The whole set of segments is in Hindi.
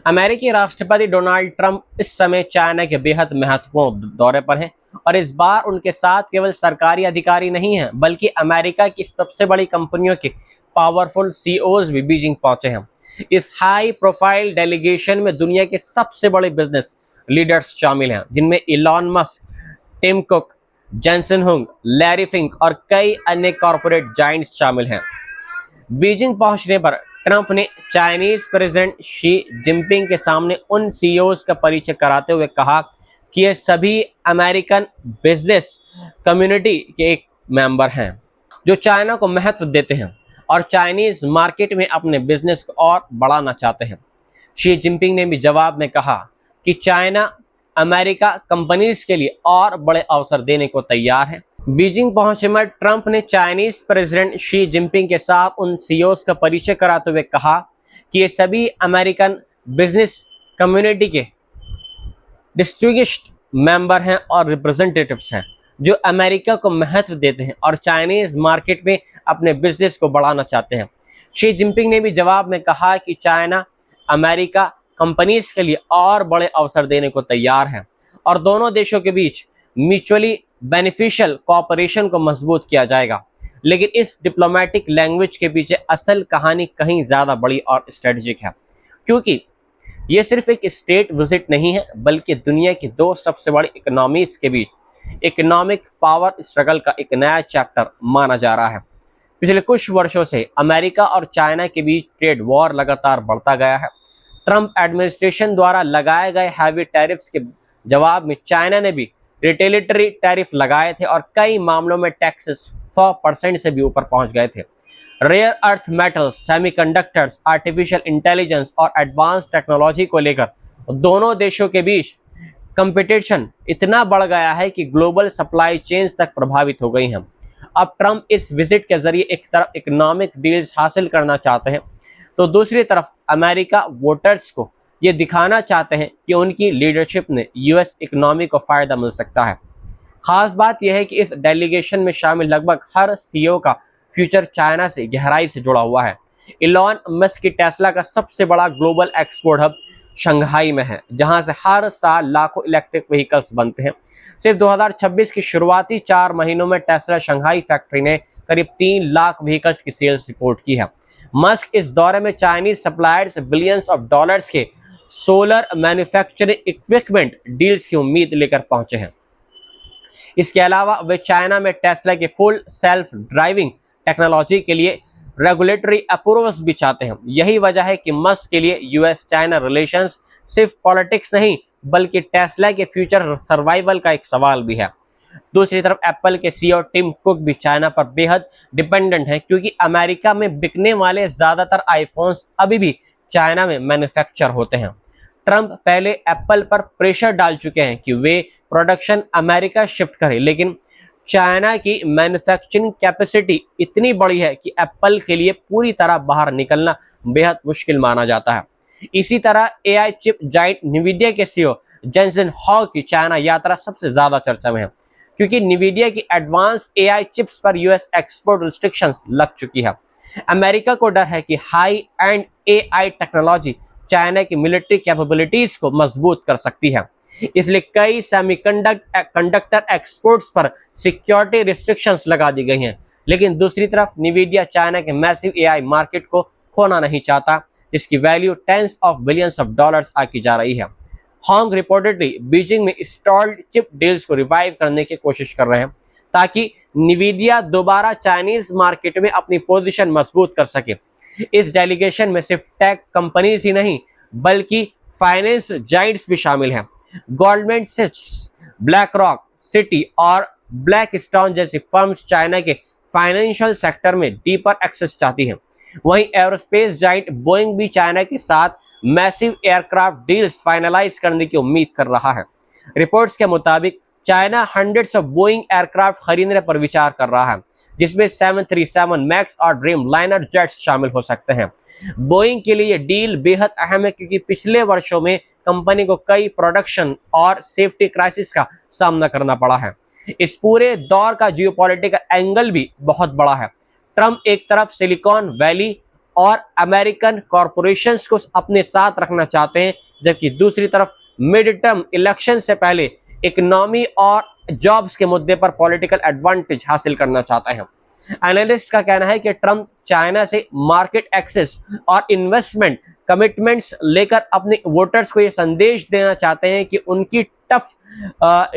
अमेरिकी राष्ट्रपति डोनाल्ड ट्रंप इस समय चाइना के बेहद महत्वपूर्ण दौरे पर हैं और इस बार उनके साथ केवल सरकारी अधिकारी नहीं हैं बल्कि अमेरिका की सबसे बड़ी कंपनियों के पावरफुल सीईओज भी बीजिंग पहुंचे हैं। इस हाई प्रोफाइल डेलीगेशन में दुनिया के सबसे बड़े बिजनेस लीडर्स शामिल हैं, जिनमें Elon Musk, Tim Cook, Jensen Huang, Larry Fink और कई अन्य कॉरपोरेट जायंट्स शामिल हैं। बीजिंग पहुंचने पर ट्रंप ने चाइनीज प्रेसिडेंट शी जिनपिंग के सामने उन सीईओज का परिचय कराते हुए कहा कि ये सभी अमेरिकन बिजनेस कम्युनिटी के एक मेंबर हैं जो चाइना को महत्व देते हैं और चाइनीज मार्केट में अपने बिजनेस को और बढ़ाना चाहते हैं। शी जिनपिंग ने भी जवाब में कहा कि चाइना अमेरिका कंपनीज के लिए और बड़े अवसर देने को तैयार है। बीजिंग पहुंचे में ट्रंप ने चाइनीज प्रेसिडेंट शी जिनपिंग के साथ उन सीईओज का परिचय कराते हुए कहा कि ये सभी अमेरिकन बिजनेस कम्युनिटी के डिस्ट्रिक्ट मेंबर हैं और रिप्रेजेंटेटिव्स हैं जो अमेरिका को महत्व देते हैं और चाइनीज मार्केट में अपने बिजनेस को बढ़ाना चाहते हैं। शी जिनपिंग ने भी जवाब में कहा कि चाइना अमेरिका कंपनीज के लिए और बड़े अवसर देने को तैयार है और दोनों देशों के बीच म्यूचुअली बेनिफिशियल कोऑपरेशन को मजबूत किया जाएगा। लेकिन इस डिप्लोमेटिक लैंग्वेज के पीछे असल कहानी कहीं ज्यादा बड़ी और स्ट्रेटेजिक है, क्योंकि ये सिर्फ एक स्टेट विजिट नहीं है बल्कि दुनिया की दो सबसे बड़ी इकोनॉमीज के बीच इकोनॉमिक पावर स्ट्रगल का एक नया चैप्टर माना जा रहा है। पिछले कुछ वर्षों से अमेरिका और चाइना के बीच ट्रेड वॉर लगातार बढ़ता गया है। ट्रंप एडमिनिस्ट्रेशन द्वारा लगाए गए हैवी टैरिफ्स के जवाब में चाइना ने भी रिटेलिटरी टैरिफ लगाए थे और कई मामलों में टैक्सेस 100% से भी ऊपर पहुंच गए थे। Rare earth metals, semiconductors, artificial intelligence और एडवांस टेक्नोलॉजी को लेकर दोनों देशों के बीच कंपटीशन इतना बढ़ गया है कि ग्लोबल सप्लाई चेन्स तक प्रभावित हो गई हैं। अब ट्रंप इस विजिट के जरिए एक तरफ इकोनॉमिक डील्स हासिल करना चाहते हैं तो दूसरी तरफ अमेरिका वोटर्स को ये दिखाना चाहते हैं कि उनकी लीडरशिप ने यूएस इकोनॉमी को फायदा मिल सकता है। खास बात यह है कि इस डेलीगेशन में शामिल लगभग हर सीईओ का फ्यूचर चाइना से गहराई से जुड़ा हुआ है। इलॉन मस्क की टेस्ला का सबसे बड़ा ग्लोबल एक्सपोर्ट हब शंघाई में है, जहां से हर साल लाखों इलेक्ट्रिक व्हीकल्स बनते हैं। सिर्फ 2026 की शुरुआती 4 महीनों में टेस्ला शंघाई फैक्ट्री ने करीब 3 लाख व्हीकल्स की सेल्स रिपोर्ट की है। मस्क इस दौरे में Chinese suppliers billions of dollars के सोलर मैन्युफैक्चरिंग इक्विपमेंट डील्स की उम्मीद लेकर पहुंचे हैं। इसके अलावा वे चाइना में टेस्ला के फुल सेल्फ ड्राइविंग टेक्नोलॉजी के लिए रेगुलेटरी अप्रूवल्स भी चाहते हैं। यही वजह है कि मस्क के लिए यूएस चाइना रिलेशंस सिर्फ पॉलिटिक्स नहीं बल्कि टेस्ला के फ्यूचर सर्वाइवल का एक सवाल भी है। दूसरी तरफ एप्पल के सीईओ टिम कुक भी चाइना पर बेहद डिपेंडेंट हैं, क्योंकि अमेरिका में बिकने वाले ज्यादातर आईफोन्स अभी भी चाइना में मैन्युफैक्चर होते हैं। ट्रंप पहले एप्पल पर प्रेशर डाल चुके हैं कि वे प्रोडक्शन अमेरिका शिफ्ट करें, लेकिन चाइना की मैन्युफैक्चरिंग कैपेसिटी इतनी बड़ी है कि एप्पल के लिए पूरी तरह बाहर निकलना बेहद मुश्किल माना जाता है। इसी तरह एआई चिप जायंट निविडिया के सीईओ जेंसन हुंग की चाइना यात्रा सबसे ज्यादा चर्चा में है, क्योंकि निविडिया की एडवांस एआई चिप्स पर यूएस एक्सपोर्ट रिस्ट्रिक्शंस लग चुकी है। अमेरिका को डर है कि high end AI technology China की मिलिट्री कैपेबिलिटीज को मजबूत कर सकती है, इसलिए कई सेमीकंडक्टर एक्सपोर्ट्स पर सिक्योरिटी रिस्ट्रिक्शंस लगा दी गई हैं। लेकिन दूसरी तरफ निविडिया चाइना के मैसिव एआई मार्केट को खोना नहीं चाहता, जिसकी value tens of billions of dollars आकी जा रही है। होंग रिपोर्टेडली बीजिंग में स्टॉल्ड चिप डील्स को रिवाइव करने की कोशिश कर रहे हैं ताकि निविडिया दोबारा चाइनीज मार्केट में अपनी पोजीशन मजबूत कर सके। इस डेलीगेशन में सिर्फ टेक कंपनीज ही नहीं बल्कि फाइनेंस जायंट्स भी शामिल हैं। गोल्डमैन सैच्स, ब्लैक रॉक, सिटी और ब्लैकस्टोन जैसी फर्म्स चाइना के फाइनेंशियल सेक्टर में डीपर एक्सेस चाहती हैं। वहीं एरोस्पेस जायंट बोइंग भी चाइना के साथ मैसिव एयरक्राफ्ट डील्स फाइनलाइज करने की उम्मीद कर रहा है। रिपोर्ट्स के मुताबिक China hundreds of Boeing aircraft खरीदने पर विचार कर रहा है, जिसमें 737 मैक्स और ड्रीम लाइनर जेट्स शामिल हो सकते हैं। बोइंग के लिए ये डील बेहद अहम है, क्योंकि पिछले वर्षों में कंपनी को कई प्रोडक्शन और सेफ्टी क्राइसिस का सामना करना पड़ा है। इस पूरे दौर का जियोपॉलिटिकल एंगल भी बहुत बड़ा है। ट्रंप एक तरफ सिलिकॉन वैली और अमेरिकन कॉरपोरेशंस को अपने साथ रखना चाहते हैं, जबकि दूसरी तरफ मिड टर्म इलेक्शन से पहले इकोनॉमी और जॉब्स के मुद्दे पर पॉलिटिकल एडवांटेज हासिल करना चाहते हैं। एनालिस्ट का कहना है कि ट्रंप चाइना से मार्केट एक्सेस और इन्वेस्टमेंट कमिटमेंट्स लेकर अपने वोटर्स को यह संदेश देना चाहते हैं कि उनकी टफ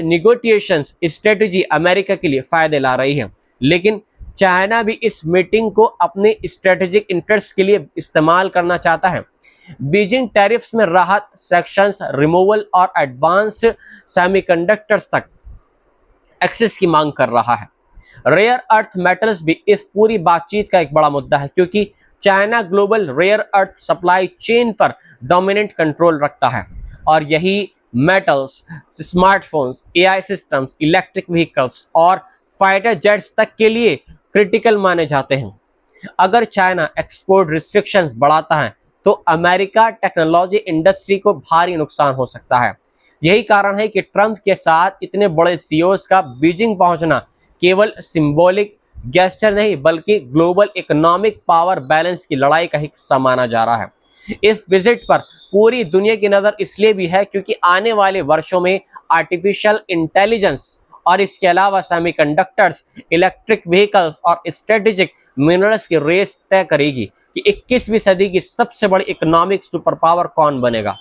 निगोटिएशंस स्ट्रेटजी अमेरिका के लिए फायदे ला रही है। लेकिन चाइना भी इस मीटिंग को अपने स्ट्रेटेजिक इंटरेस्ट के लिए इस्तेमाल करना चाहता है। बीजिंग टैरिफ्स में राहत, सेक्शंस रिमूवल और एडवांस सेमीकंडक्टर्स तक एक्सेस की मांग कर रहा है। रेयर अर्थ मेटल्स भी इस पूरी बातचीत का एक बड़ा मुद्दा है, क्योंकि China global rare earth supply chain पर डोमिनेंट कंट्रोल रखता है और यही metals smartphones, AI systems, electric vehicles और फाइटर जेट्स तक के लिए क्रिटिकल माने जाते हैं। अगर चाइना एक्सपोर्ट रिस्ट्रिक्शंस बढ़ाता है तो अमेरिका टेक्नोलॉजी इंडस्ट्री को भारी नुकसान हो सकता है। यही कारण है कि ट्रंप के साथ इतने बड़े सीईओज का बीजिंग पहुंचना केवल सिंबॉलिक गेस्चर नहीं, बल्कि ग्लोबल इकोनॉमिक पावर बैलेंस की लड़ाई का हिस्सा माना जा रहा है। इस विजिट पर पूरी दुनिया की नज़र इसलिए भी है क्योंकि आने वाले वर्षों में आर्टिफिशियल इंटेलिजेंस और इसके अलावा सेमीकंडक्टर्स, इलेक्ट्रिक व्हीकल्स और स्ट्रेटेजिक मिनरल्स की रेस तय करेगी कि 21वीं सदी की सबसे बड़ी इकोनॉमिक सुपर पावर कौन बनेगा।